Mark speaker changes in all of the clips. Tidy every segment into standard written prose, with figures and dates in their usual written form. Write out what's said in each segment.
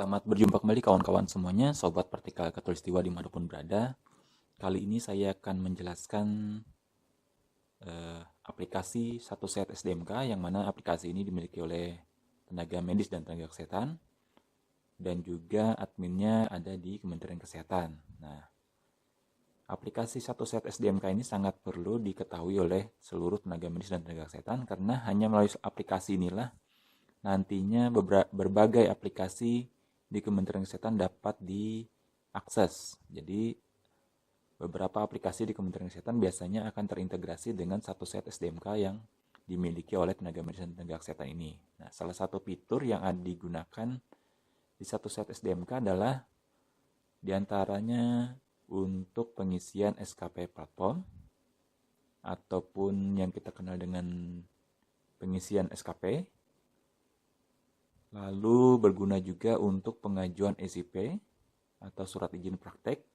Speaker 1: Selamat berjumpa kembali kawan-kawan semuanya, Sobat Vertikal Khatulistiwa dimanapun berada. Kali ini saya akan menjelaskan aplikasi satu set SDMK, yang mana aplikasi ini dimiliki oleh tenaga medis dan tenaga kesehatan, dan juga adminnya ada di Kementerian Kesehatan. Nah, aplikasi satu set SDMK ini sangat perlu diketahui oleh seluruh tenaga medis dan tenaga kesehatan, karena hanya melalui aplikasi inilah nantinya berbagai aplikasi di Kementerian Kesehatan dapat diakses. Jadi beberapa aplikasi di Kementerian Kesehatan biasanya akan terintegrasi dengan satu set SDMK yang dimiliki oleh tenaga medis dan tenaga kesehatan ini. Nah, salah satu fitur yang digunakan di satu set SDMK adalah diantaranya untuk pengisian SKP platform ataupun yang kita kenal dengan pengisian SKP. Lalu berguna juga untuk pengajuan SIP atau surat izin praktek.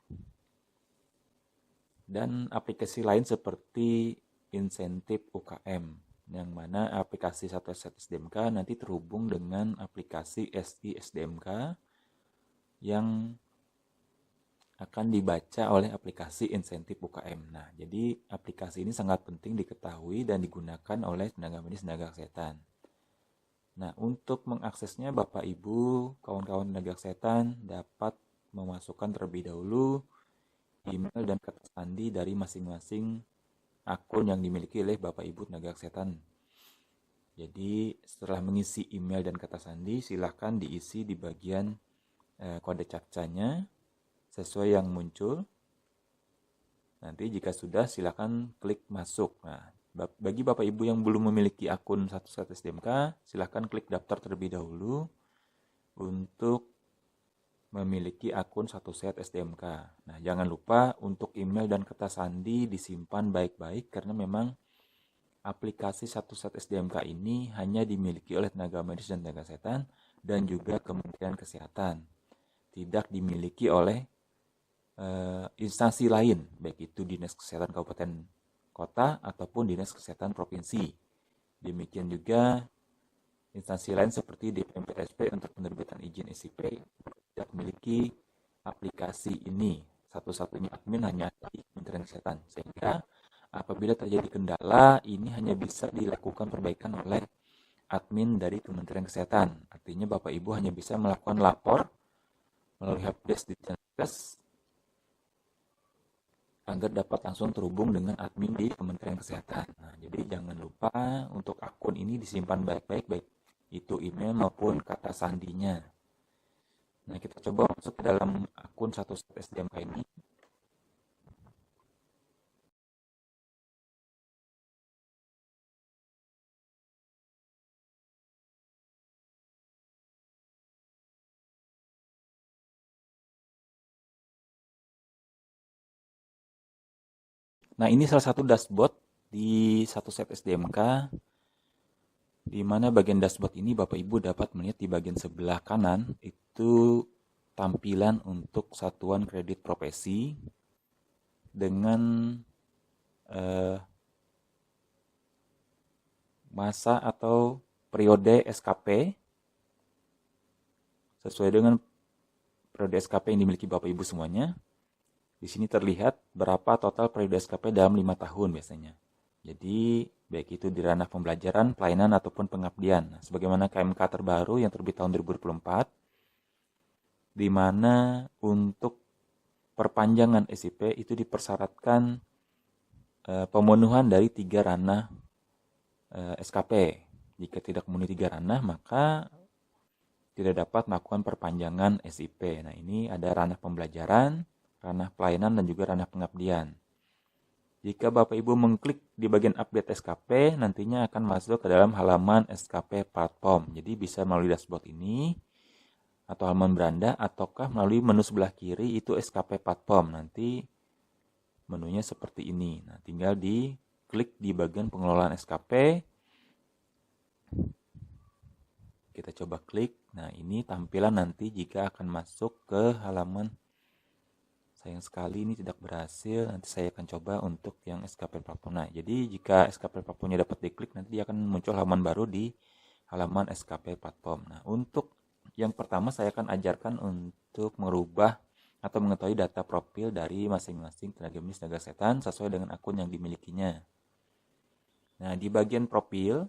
Speaker 1: Dan aplikasi lain seperti insentif UKM, yang mana aplikasi satu set SDMK nanti terhubung dengan aplikasi SI SDMK yang akan dibaca oleh aplikasi insentif UKM. Nah, jadi aplikasi ini sangat penting diketahui dan digunakan oleh tenaga medis dan tenaga kesehatan. Nah, untuk mengaksesnya Bapak Ibu, kawan-kawan tenaga kesehatan dapat memasukkan terlebih dahulu email dan kata sandi dari masing-masing akun yang dimiliki oleh Bapak Ibu tenaga kesehatan. Jadi setelah mengisi email dan kata sandi, silahkan diisi di bagian kode captcha-nya sesuai yang muncul. Nanti jika sudah, silahkan klik masuk. Nah, bagi Bapak Ibu yang belum memiliki akun satu set SDMK, silahkan klik daftar terlebih dahulu untuk memiliki akun satu set SDMK. Nah, jangan lupa untuk email dan kata sandi disimpan baik-baik, karena memang aplikasi satu set SDMK ini hanya dimiliki oleh tenaga medis dan tenaga kesehatan dan juga Kementerian Kesehatan. Tidak dimiliki oleh instansi lain, baik itu Dinas Kesehatan Kabupaten Kota ataupun Dinas Kesehatan Provinsi. Demikian juga instansi lain seperti DPMPSP untuk penerbitan izin SIP tidak memiliki aplikasi ini. Satu-satunya admin hanya di Kementerian Kesehatan. Sehingga apabila terjadi kendala, ini hanya bisa dilakukan perbaikan oleh admin dari Kementerian Kesehatan. Artinya Bapak Ibu hanya bisa melakukan lapor melalui helpdesk di Dinkes agar dapat langsung terhubung dengan admin di Kementerian Kesehatan. Nah, jadi jangan lupa untuk akun ini disimpan baik-baik, baik itu email maupun kata sandinya. Nah, kita coba masuk ke dalam akun satu set SDMK ini. Nah, ini salah satu dashboard di satu set SDMK, di mana bagian dashboard ini Bapak Ibu dapat melihat di bagian sebelah kanan itu tampilan untuk satuan kredit profesi dengan masa atau periode SKP sesuai dengan periode SKP yang dimiliki Bapak Ibu semuanya. Di sini terlihat berapa total periode SKP dalam 5 tahun biasanya. Jadi, baik itu di ranah pembelajaran, pelayanan, ataupun pengabdian. Nah, sebagaimana KMK terbaru yang terbit tahun 2024, di mana untuk perpanjangan SIP itu dipersyaratkan pemenuhan dari 3 ranah SKP. Jika tidak memenuhi 3 ranah, maka tidak dapat melakukan perpanjangan SIP. Nah, ini ada ranah pembelajaran, ranah pelayanan, dan juga ranah pengabdian. Jika Bapak Ibu mengklik di bagian update SKP, nantinya akan masuk ke dalam halaman SKP platform. Jadi bisa melalui dashboard ini, atau halaman beranda, ataukah melalui menu sebelah kiri itu SKP platform. Nanti menunya seperti ini. Nah, tinggal diklik di bagian pengelolaan SKP. Kita coba klik. Nah, ini tampilan nanti jika akan masuk ke halaman. Sayang sekali ini tidak berhasil. Nanti saya akan coba untuk yang SKP platform. Nah, jadi jika SKP platformnya dapat diklik, nanti dia akan muncul halaman baru di halaman SKP platform. Nah, untuk Yang pertama saya akan ajarkan untuk merubah atau mengetahui data profil dari masing-masing tenaga medis tenaga kesehatan sesuai dengan akun yang dimilikinya. Nah, di bagian profil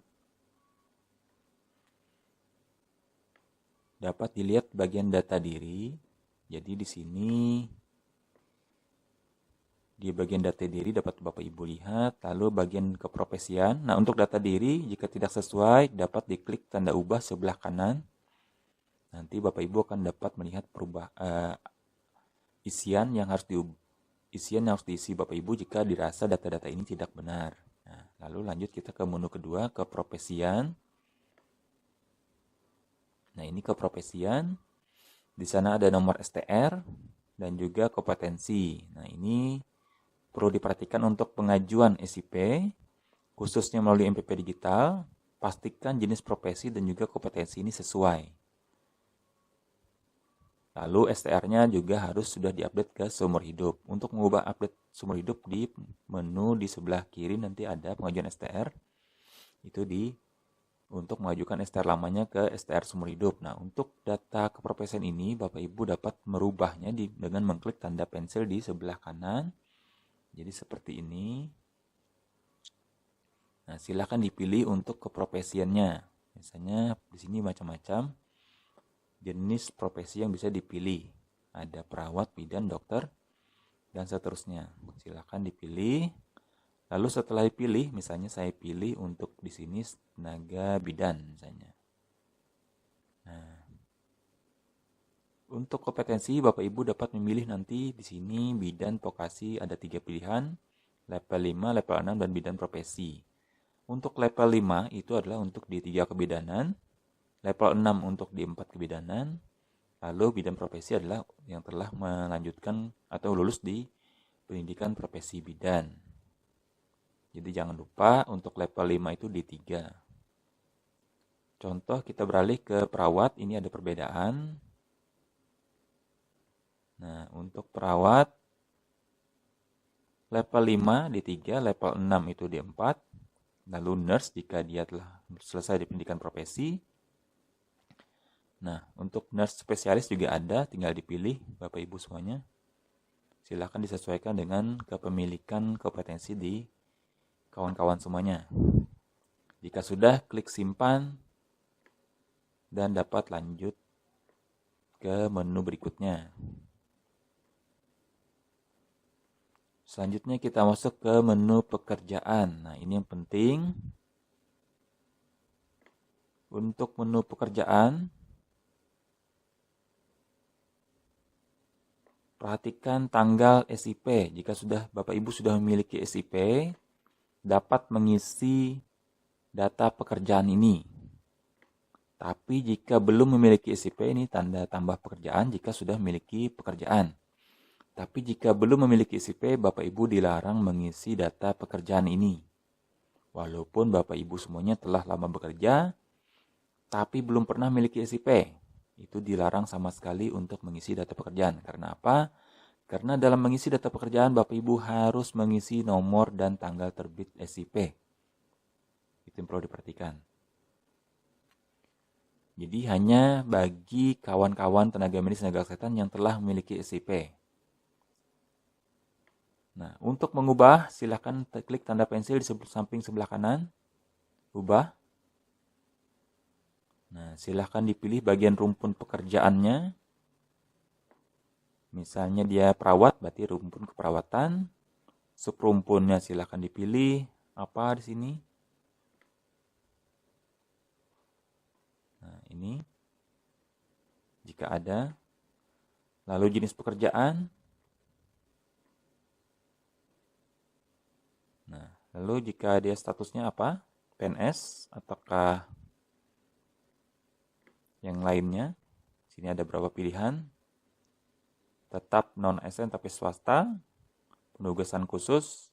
Speaker 1: dapat dilihat bagian data diri. Jadi di sini di bagian data diri dapat Bapak Ibu lihat, lalu bagian keprofesian. Nah, untuk data diri jika tidak sesuai dapat diklik tanda ubah sebelah kanan. Nanti Bapak Ibu akan dapat melihat isian yang harus diisi Bapak Ibu jika dirasa data-data ini tidak benar. Nah, lalu lanjut kita ke menu kedua, keprofesian. Nah, ini keprofesian. Di sana ada nomor STR dan juga kompetensi. Nah, ini perlu diperhatikan untuk pengajuan SIP, khususnya melalui MPP digital, pastikan jenis profesi dan juga kompetensi ini sesuai. Lalu STR-nya juga harus sudah diupdate ke seumur hidup. Untuk mengubah update seumur hidup di menu di sebelah kiri nanti ada pengajuan STR. Itu untuk mengajukan STR lamanya ke STR seumur hidup. Nah, untuk data keprofesian ini Bapak Ibu dapat merubahnya dengan mengklik tanda pensil di sebelah kanan. Jadi seperti ini. Nah, silakan dipilih untuk keprofesiannya. Misalnya di sini macam-macam jenis profesi yang bisa dipilih. Ada perawat, bidan, dokter, dan seterusnya. Silakan dipilih. Lalu setelah dipilih, misalnya saya pilih untuk di sini tenaga bidan misalnya. Nah, untuk kompetensi Bapak Ibu dapat memilih nanti di sini bidan vokasi ada 3 pilihan, level 5, level 6 dan bidan profesi. Untuk level 5 itu adalah untuk di 3 kebidanan, level 6 untuk di 4 kebidanan, lalu bidan profesi adalah yang telah melanjutkan atau lulus di pendidikan profesi bidan. Jadi jangan lupa untuk level 5 itu di 3. Contoh kita beralih ke perawat, ini ada perbedaan. Nah, untuk perawat level 5 di 3, level 6 itu di 4. Lalu nurse jika dia telah selesai di pendidikan profesi. Nah, untuk nurse spesialis juga ada, tinggal dipilih Bapak Ibu semuanya. Silakan disesuaikan dengan kepemilikan kompetensi di kawan-kawan semuanya. Jika sudah, klik simpan dan dapat lanjut ke menu berikutnya. Selanjutnya kita masuk ke menu pekerjaan. Nah, ini yang penting. Untuk menu pekerjaan, perhatikan tanggal SIP. Jika Bapak Ibu sudah memiliki SIP, dapat mengisi data pekerjaan ini. Tapi jika belum memiliki SIP, ini tanda tambah pekerjaan jika sudah memiliki pekerjaan. Tapi jika belum memiliki SIP, Bapak Ibu dilarang mengisi data pekerjaan ini. Walaupun Bapak Ibu semuanya telah lama bekerja, tapi belum pernah memiliki SIP. Itu dilarang sama sekali untuk mengisi data pekerjaan. Karena apa? Karena dalam mengisi data pekerjaan, Bapak Ibu harus mengisi nomor dan tanggal terbit SIP. Itu yang perlu diperhatikan. Jadi hanya bagi kawan-kawan tenaga medis tenaga kesehatan yang telah memiliki SIP. Nah, untuk mengubah, silakan klik tanda pensil di samping sebelah kanan. Ubah. Nah, silakan dipilih bagian rumpun pekerjaannya. Misalnya dia perawat, berarti rumpun keperawatan. Subrumpunnya silakan dipilih. Apa di sini? Nah, ini. Jika ada. Lalu jenis pekerjaan. Nah, lalu jika dia statusnya apa? PNS ataukah yang lainnya? Sini ada beberapa pilihan. Tetap non-ASN tapi swasta, penugasan khusus.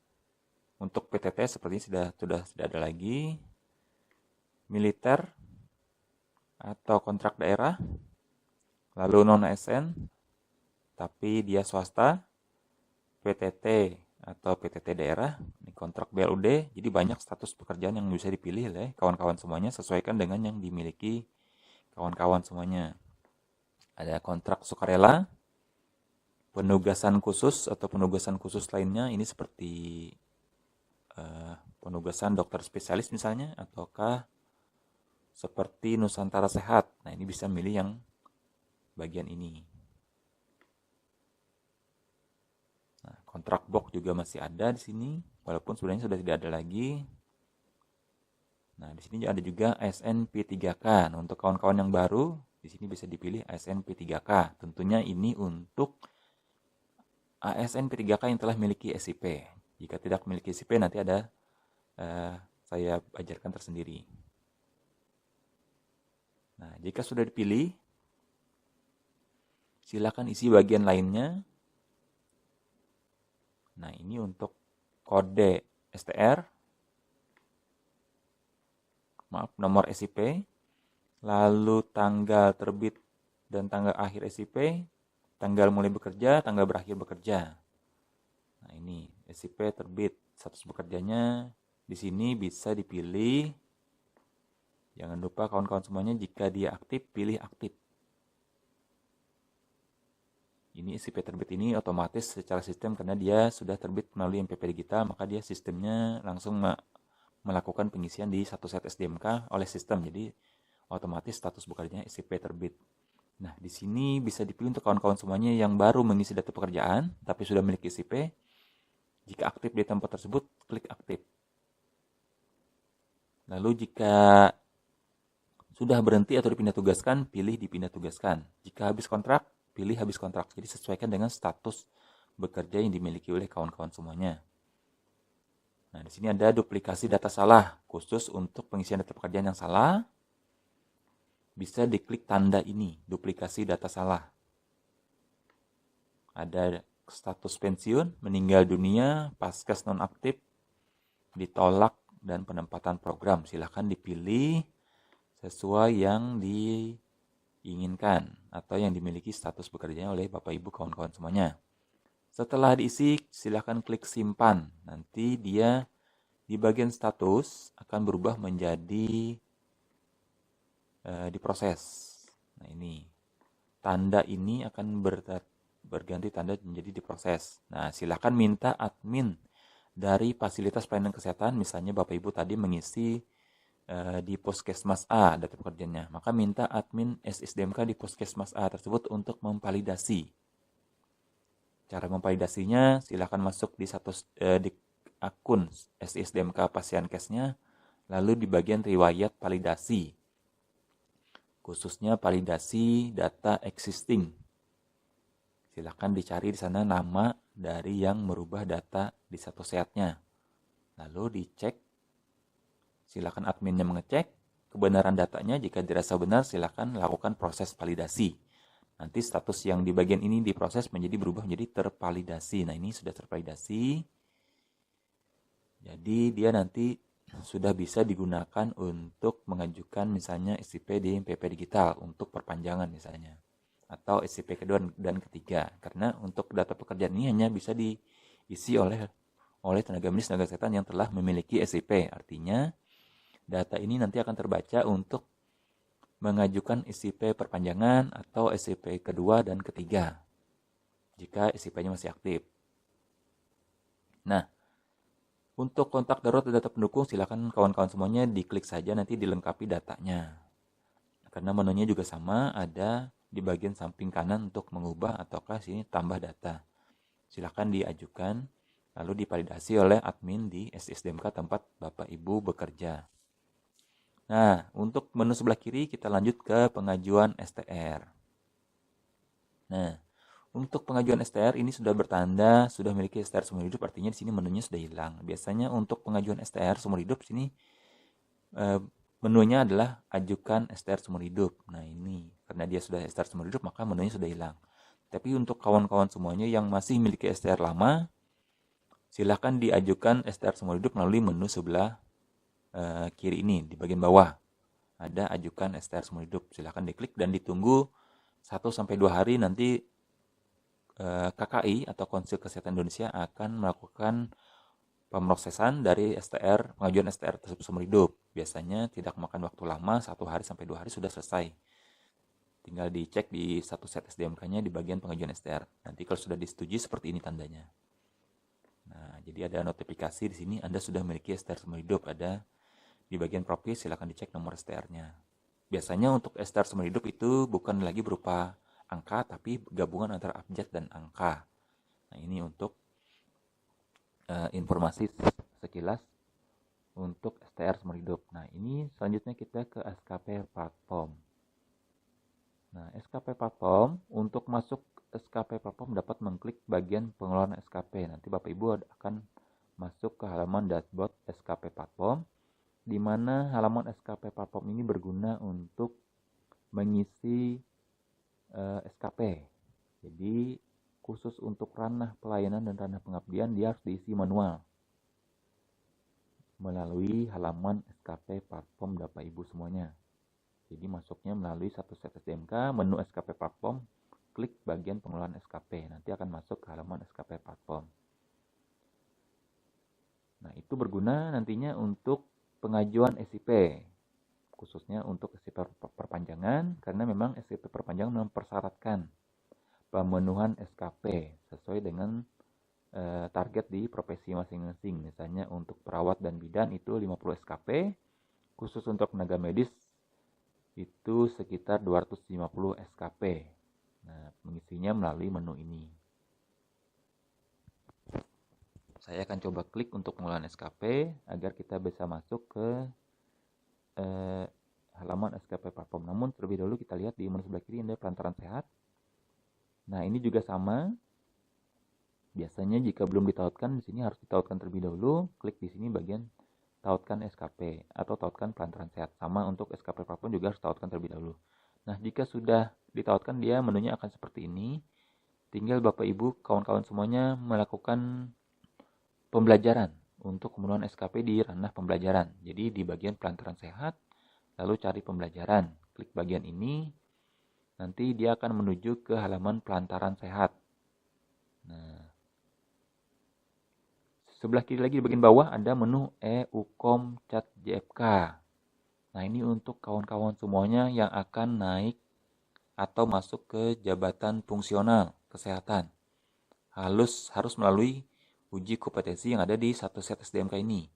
Speaker 1: Untuk PTT sepertinya sudah tidak ada lagi. Militer atau kontrak daerah. Lalu non-ASN tapi dia swasta. PTT atau PTT daerah, ini kontrak BLUD, jadi banyak status pekerjaan yang bisa dipilih oleh kawan-kawan semuanya, sesuaikan dengan yang dimiliki kawan-kawan semuanya. Ada kontrak sukarela, penugasan khusus atau penugasan khusus lainnya, ini seperti penugasan dokter spesialis misalnya, ataukah seperti Nusantara Sehat. Nah, ini bisa milih yang bagian ini. Nah, kontrak box juga masih ada di sini, walaupun sebenarnya sudah tidak ada lagi. Nah, di sini ada juga ASN P3K. Nah, untuk kawan-kawan yang baru, di sini bisa dipilih ASN P3K. Tentunya ini untuk ASN P3K yang telah memiliki SIP. Jika tidak memiliki SIP, nanti ada saya ajarkan tersendiri. Nah, jika sudah dipilih, silakan isi bagian lainnya. Nah, ini untuk kode STR, nomor SIP, lalu tanggal terbit dan tanggal akhir SIP, tanggal mulai bekerja, tanggal berakhir bekerja. Nah, ini SIP terbit, status bekerjanya di sini bisa dipilih. Jangan lupa kawan-kawan semuanya, jika dia aktif, pilih aktif. Ini SIP terbit ini otomatis secara sistem karena dia sudah terbit melalui MPP digital, maka dia sistemnya langsung melakukan pengisian di satu set SDMK oleh sistem. Jadi otomatis status bekerjanya SIP terbit. Nah, di sini bisa dipilih untuk kawan-kawan semuanya yang baru mengisi data pekerjaan tapi sudah memiliki SIP. Jika aktif di tempat tersebut, klik aktif. Lalu jika sudah berhenti atau dipindah tugaskan, pilih dipindah tugaskan. Jika habis kontrak, pilih habis kontrak. Jadi sesuaikan dengan status bekerja yang dimiliki oleh kawan-kawan semuanya. Nah, di sini ada duplikasi data salah, khusus untuk pengisian data pekerjaan yang salah. Bisa diklik tanda ini, duplikasi data salah. Ada status pensiun, meninggal dunia, paskes nonaktif, ditolak, dan penempatan program. Silahkan dipilih sesuai yang diinginkan atau yang dimiliki status bekerjanya oleh Bapak Ibu kawan-kawan semuanya. Setelah diisi, silahkan klik simpan. Nanti dia di bagian status akan berubah menjadi diproses. Nah, ini tanda ini akan berganti tanda menjadi diproses. Nah, silakan minta admin dari fasilitas pelayanan kesehatan, misalnya Bapak Ibu tadi mengisi di Puskesmas A data pekerjaannya, maka minta admin SISDMK di Puskesmas A tersebut untuk memvalidasi. Cara memvalidasinya, silakan masuk di di akun SISDMK Pasienkesnya, lalu di bagian riwayat validasi, khususnya validasi data existing. Silakan dicari di sana nama dari yang merubah data di satu setnya. Lalu dicek, silakan adminnya mengecek kebenaran datanya. Jika dirasa benar, silakan lakukan proses validasi. Nanti status yang di bagian ini diproses berubah menjadi tervalidasi. Nah, ini sudah tervalidasi. Jadi dia nanti sudah bisa digunakan untuk mengajukan misalnya SIP di MPP digital untuk perpanjangan misalnya, atau SIP kedua dan ketiga. Karena untuk data pekerjaan ini hanya bisa diisi oleh tenaga medis tenaga kesehatan yang telah memiliki SIP. Artinya data ini nanti akan terbaca untuk mengajukan SIP perpanjangan atau SIP kedua dan ketiga jika SIP-nya masih aktif. Nah, untuk kontak darurat dan data pendukung, silakan kawan-kawan semuanya diklik saja, nanti dilengkapi datanya. Karena menunya juga sama, ada di bagian samping kanan untuk mengubah ataukah sini tambah data. Silakan diajukan, lalu divalidasi oleh admin di SISDMK tempat Bapak Ibu bekerja. Nah, untuk menu sebelah kiri kita lanjut ke pengajuan STR. Nah, untuk pengajuan STR ini sudah bertanda sudah memiliki STR seumur hidup, artinya di sini menunya sudah hilang. Biasanya untuk pengajuan STR seumur hidup sini menunya adalah ajukan STR seumur hidup. Nah, ini karena dia sudah STR seumur hidup maka menunya sudah hilang. Tapi untuk kawan-kawan semuanya yang masih memiliki STR lama, silakan diajukan STR seumur hidup melalui menu sebelah kiri ini di bagian bawah. Ada ajukan STR seumur hidup. Silakan diklik dan ditunggu 1-2 hari, nanti KKI atau Konsil Kesehatan Indonesia akan melakukan pemrosesan dari STR, pengajuan STR tersebut seumur hidup. Biasanya tidak memakan waktu lama, 1 hari sampai 2 hari sudah selesai. Tinggal dicek di satu set SDMK-nya di bagian pengajuan STR. Nanti kalau sudah disetujui seperti ini tandanya. Nah, jadi ada notifikasi di sini Anda sudah memiliki STR seumur hidup. Ada di bagian propis, silakan dicek nomor STR-nya. Biasanya untuk STR seumur hidup itu bukan lagi berupa angka, tapi gabungan antara abjad dan angka. Nah, ini untuk informasi sekilas untuk STR seumur hidup. Nah, ini selanjutnya kita ke SKP platform. Nah, SKP platform, untuk masuk SKP platform dapat mengklik bagian pengelolaan SKP. Nanti Bapak Ibu akan masuk ke halaman dashboard SKP platform, di mana halaman SKP platform ini berguna untuk mengisi SKP. Jadi khusus untuk ranah pelayanan dan ranah pengabdian dia harus diisi manual melalui halaman SKP platform Bapak Ibu semuanya. Jadi masuknya melalui satu set SDMK, menu SKP platform, klik bagian pengelolaan SKP. Nanti akan masuk ke halaman SKP platform. Nah, itu berguna nantinya untuk pengajuan SIP, khususnya untuk SIP perpanjangan, karena memang SIP perpanjangan mempersyaratkan pemenuhan SKP sesuai dengan target di profesi masing-masing. Misalnya untuk perawat dan bidan itu 50 SKP, khusus untuk tenaga medis itu sekitar 250 SKP. Nah, mengisinya melalui menu ini. Saya akan coba klik untuk pengelolaan SKP agar kita bisa masuk ke halaman SKP platform. Namun terlebih dahulu kita lihat di menu sebelah kiri ada pelantaran sehat. Nah, ini juga sama. Biasanya jika belum ditautkan, di sini harus ditautkan terlebih dahulu. Klik di sini bagian tautkan SKP atau tautkan pelantaran sehat. Sama untuk SKP platform juga harus tautkan terlebih dahulu. Nah, jika sudah ditautkan, dia menunya akan seperti ini. Tinggal Bapak Ibu, kawan-kawan semuanya melakukan pembelajaran untuk pemenuhan SKP di ranah pembelajaran. Jadi di bagian pelantaran sehat, lalu cari pembelajaran. Klik bagian ini, nanti dia akan menuju ke halaman pelantaran sehat. Nah, sebelah kiri lagi di bagian bawah ada menu e-ukom chat JFK. Nah, ini untuk kawan-kawan semuanya yang akan naik atau masuk ke jabatan fungsional kesehatan. Harus melalui uji kompetensi yang ada di satu set SDMK ini.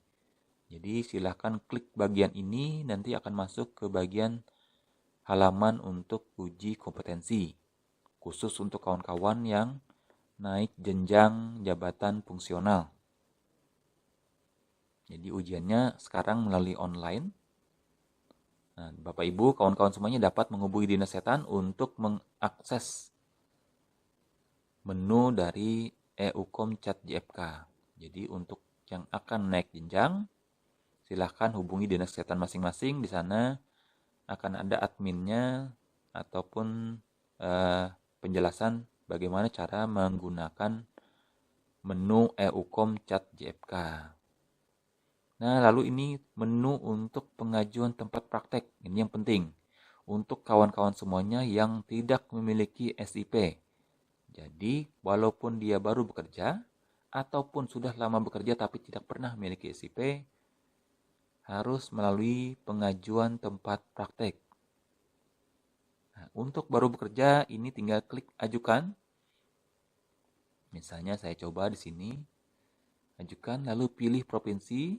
Speaker 1: Jadi silahkan klik bagian ini, nanti akan masuk ke bagian halaman untuk uji kompetensi. Khusus untuk kawan-kawan yang naik jenjang jabatan fungsional. Jadi ujiannya sekarang melalui online. Nah, Bapak Ibu, kawan-kawan semuanya dapat menghubungi Dinas Kesehatan untuk mengakses menu dari e-ukom chat JFK. Jadi untuk yang akan naik jenjang, silahkan hubungi Dinas Kesehatan masing-masing. Di sana akan ada adminnya ataupun penjelasan bagaimana cara menggunakan menu e-ukom chat JFK. Nah, lalu ini menu untuk pengajuan tempat praktek. Ini yang penting untuk kawan-kawan semuanya yang tidak memiliki SIP. Jadi, walaupun dia baru bekerja ataupun sudah lama bekerja tapi tidak pernah memiliki SIP, harus melalui pengajuan tempat praktek. Nah, untuk baru bekerja ini tinggal klik ajukan. Misalnya saya coba di sini, ajukan lalu pilih provinsi.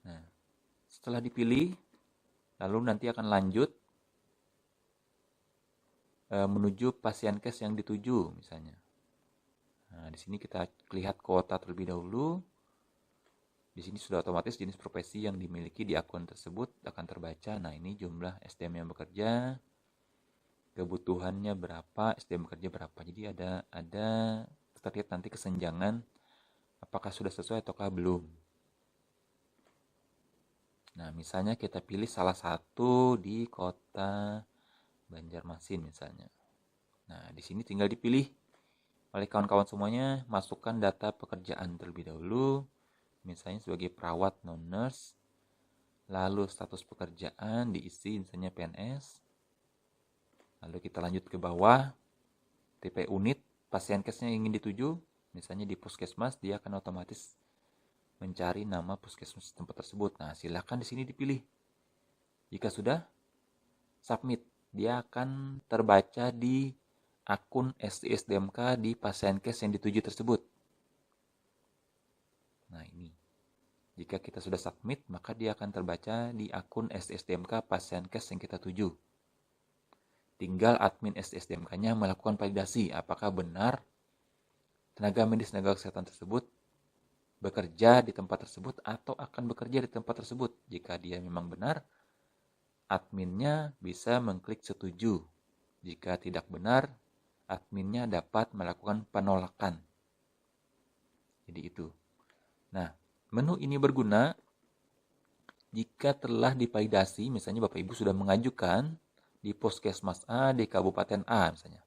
Speaker 1: Nah, setelah dipilih, lalu nanti akan lanjut menuju pasien case yang dituju misalnya. Nah, di sini kita lihat kuota terlebih dahulu. Di sini sudah otomatis jenis profesi yang dimiliki di akun tersebut akan terbaca. Nah, ini jumlah SDM yang bekerja, kebutuhannya berapa, SDM bekerja berapa. Jadi ada terlihat nanti kesenjangan apakah sudah sesuai ataukah belum. Nah, misalnya kita pilih salah satu di kota Banjarmasin misalnya. Nah, di sini tinggal dipilih oleh kawan-kawan semuanya, masukkan data pekerjaan terlebih dahulu, misalnya sebagai perawat non-nurse, lalu status pekerjaan diisi misalnya PNS, lalu kita lanjut ke bawah, tipe unit, pasien case-nya yang ingin dituju, misalnya di puskesmas, dia akan otomatis mencari nama puskesmas tempat tersebut. Nah, silakan di sini dipilih Jika sudah, submit. Dia akan terbaca di akun STSDMK di pasien case yang dituju tersebut. Nah ini. Jika kita sudah submit, maka dia akan terbaca di akun STSDMK pasien case yang kita tuju. Tinggal admin STSDMK-nya melakukan validasi apakah benar tenaga medis tenaga kesehatan tersebut bekerja di tempat tersebut atau akan bekerja di tempat tersebut. Jika dia memang benar, adminnya bisa mengklik setuju. Jika tidak benar, adminnya dapat melakukan penolakan. Jadi itu. Nah, menu ini berguna jika telah divalidasi, misalnya Bapak Ibu sudah mengajukan di Puskesmas A di Kabupaten A misalnya.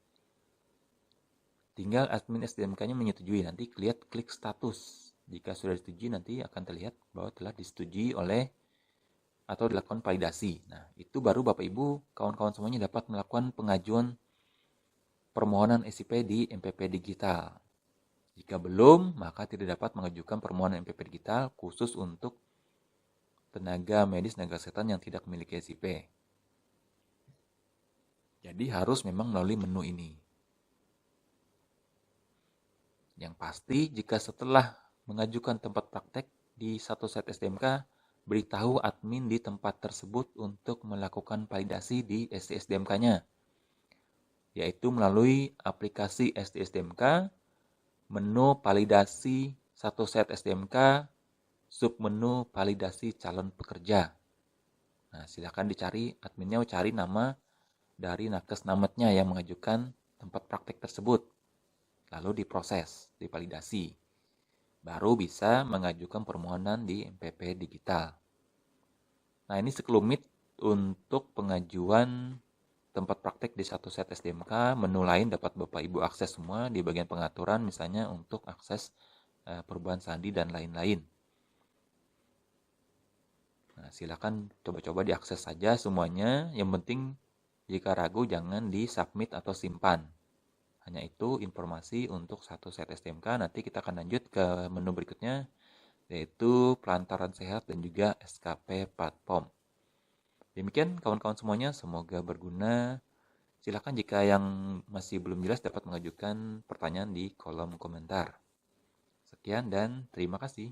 Speaker 1: Tinggal admin SDMK-nya menyetujui, nanti klik status. Jika sudah disetujui, nanti akan terlihat bahwa telah disetujui oleh atau dilakukan validasi. Nah, itu baru Bapak Ibu, kawan-kawan semuanya dapat melakukan pengajuan permohonan SIP di MPP Digital. Jika belum, maka tidak dapat mengajukan permohonan MPP Digital khusus untuk tenaga medis tenaga kesehatan yang tidak memiliki SIP. Jadi harus memang melalui menu ini. Yang pasti, jika setelah mengajukan tempat praktek di satu set SDMK, beritahu admin di tempat tersebut untuk melakukan validasi di SDMK-nya, yaitu melalui aplikasi SDMK, menu validasi satu set SDMK, submenu validasi calon pekerja. Nah, silakan dicari, adminnya cari nama dari nakes nametnya yang mengajukan tempat praktek tersebut. Lalu diproses, divalidasi. Baru bisa mengajukan permohonan di MPP Digital. Nah, ini sekelumit untuk pengajuan tempat praktek di satu set SDMK. Menu lain dapat Bapak Ibu akses semua di bagian pengaturan, misalnya untuk akses perubahan sandi dan lain-lain. Nah, silakan coba-coba diakses saja semuanya. Yang penting jika ragu jangan di-submit atau simpan. Hanya itu informasi untuk satu set STMK. Nanti kita akan lanjut ke menu berikutnya, yaitu pelantaran sehat dan juga SKP platform. Demikian kawan-kawan semuanya, semoga berguna. Silakan jika yang masih belum jelas dapat mengajukan pertanyaan di kolom komentar. Sekian dan terima kasih.